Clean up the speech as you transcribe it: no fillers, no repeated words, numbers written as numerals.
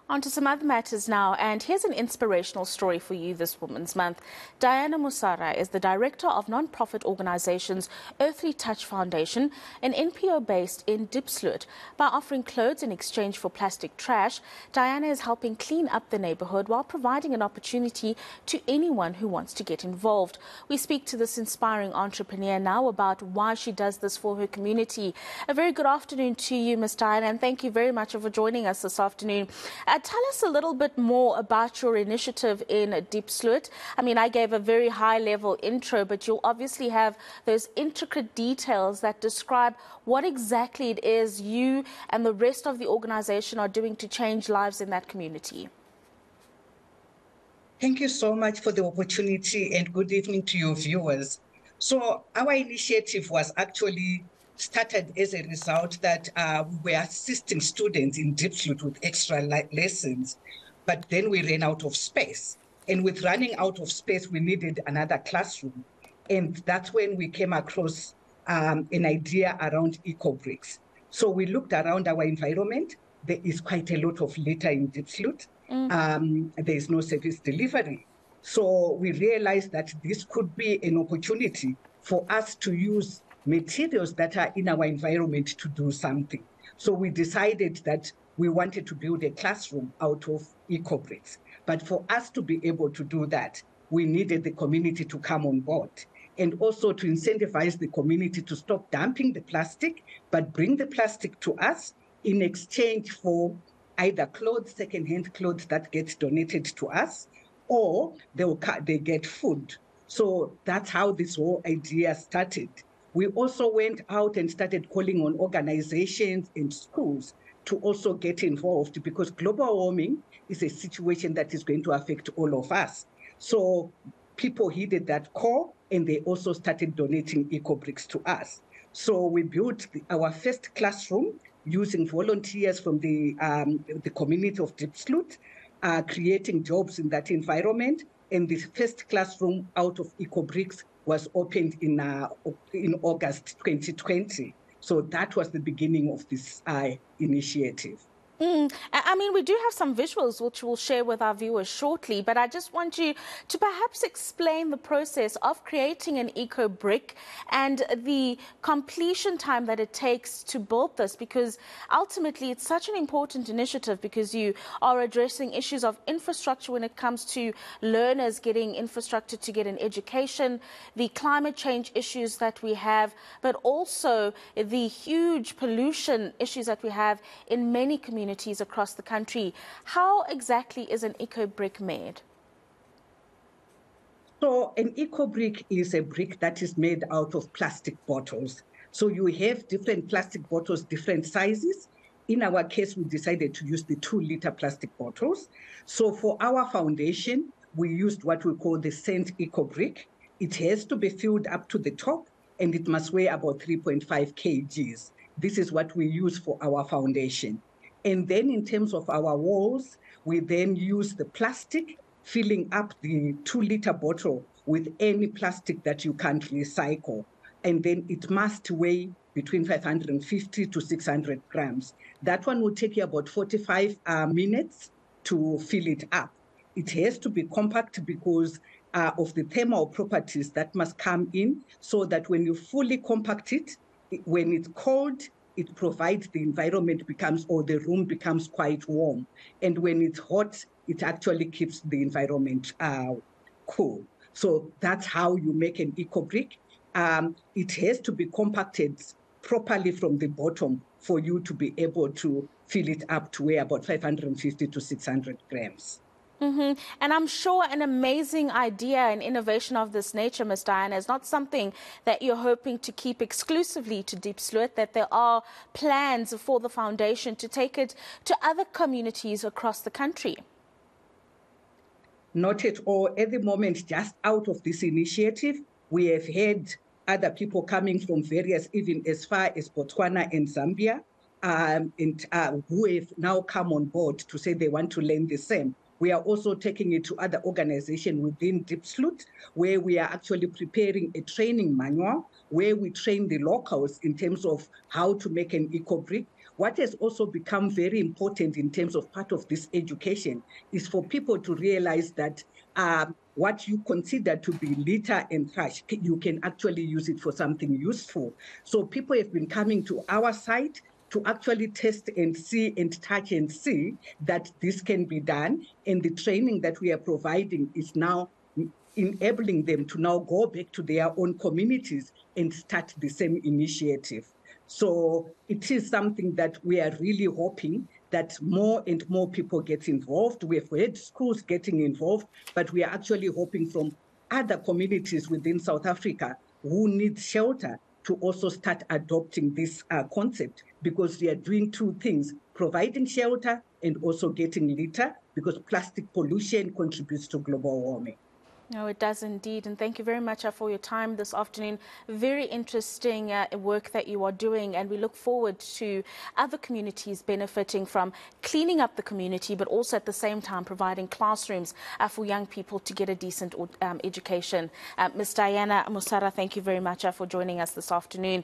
On to some other matters now, and here's an inspirational story for you this Women's Month. Diana Musara is the director of non-profit organizations Earthly Touch Foundation, an NPO based in Diepsloot. By offering clothes in exchange for plastic trash, Diana is helping clean up the neighborhood while providing an opportunity to anyone who wants to get involved. We speak to this inspiring entrepreneur now about why she does this for her community. A very good afternoon to you, Ms. Diana, and thank you very much for joining us this afternoon. Tell us a little bit more about your initiative in Diepsloot. I mean, I gave a very high-level intro, but you'll obviously have those intricate details that describe what exactly it is you and the rest of the organization are doing to change lives in that community. Thank you so much for the opportunity, and good evening to your viewers. So our initiative was actually started as a result that we were assisting students in Diepsloot with extra lessons, but then we ran out of space. And with running out of space, we needed another classroom. And that's when we came across an idea around eco-bricks. So we looked around our environment. There is quite a lot of litter in Diepsloot. There is no service delivery. So we realized that this could be an opportunity for us to use materials that are in our environment to do something. So we decided that we wanted to build a classroom out of eco-bricks. But for us to be able to do that, we needed the community to come on board and also to incentivize the community to stop dumping the plastic, but bring the plastic to us in exchange for either clothes, second-hand clothes that get donated to us, or they get food. So that's how this whole idea started. We also went out and started calling on organizations and schools to also get involved, because global warming is a situation that is going to affect all of us. So people heeded that call, and they also started donating eco-bricks to us. So we built our first classroom using volunteers from the community of Diepsloot, creating jobs in that environment. And the first classroom out of eco-bricks was opened in August 2020. So that was the beginning of this initiative. I mean, we do have some visuals which we'll share with our viewers shortly, but I just want you to perhaps explain the process of creating an eco brick and the completion time that it takes to build this, because ultimately it's such an important initiative, because you are addressing issues of infrastructure when it comes to learners getting infrastructure to get an education, the climate change issues that we have, but also the huge pollution issues that we have in many communities across the country. How exactly is an eco brick made? So an eco brick is a brick that is made out of plastic bottles. So you have different plastic bottles, different sizes. In our case, we decided to use the 2-liter plastic bottles. So for our foundation, we used what we call the Scent Eco Brick. It has to be filled up to the top, and it must weigh about 3.5 kgs. This is what we use for our foundation. And then in terms of our walls, we then use the plastic, filling up the 2-liter bottle with any plastic that you can't recycle. And then it must weigh between 550 to 600 grams. That one will take you about 45 minutes to fill it up. It has to be compact because of the thermal properties that must come in, so that when you fully compact it, when it's cold, it provides the environment becomes, or the room becomes quite warm. And when it's hot, it actually keeps the environment cool. So that's how you make an eco brick. It has to be compacted properly from the bottom for you to be able to fill it up to weigh about 550 to 600 grams. And I'm sure an amazing idea and innovation of this nature, Ms. Diana, is not something that you're hoping to keep exclusively to Diepsloot, that there are plans for the foundation to take it to other communities across the country. Not at all. At the moment, just out of this initiative, we have had other people coming from various, even as far as Botswana and Zambia, who have now come on board to say they want to learn the same. We are also taking it to other organizations within Diepsloot, where we are actually preparing a training manual where we train the locals in terms of how to make an eco brick. what has also become very important in terms of part of this education is for people to realize that what you consider to be litter and trash, you can actually use it for something useful. So people have been coming to our site to actually test and see and touch and see that this can be done. And the training that we are providing is now enabling them to now go back to their own communities and start the same initiative. So it is something that we are really hoping that more and more people get involved. We have had schools getting involved, but we are actually hoping from other communities within South Africa who need shelter to also start adopting this concept, because they are doing two things: providing shelter and also getting litter, because plastic pollution contributes to global warming. No, it does indeed. And thank you very much for your time this afternoon. Very interesting work that you are doing. And we look forward to other communities benefiting from cleaning up the community, but also at the same time providing classrooms for young people to get a decent education. Ms. Diana Musara, thank you very much for joining us this afternoon.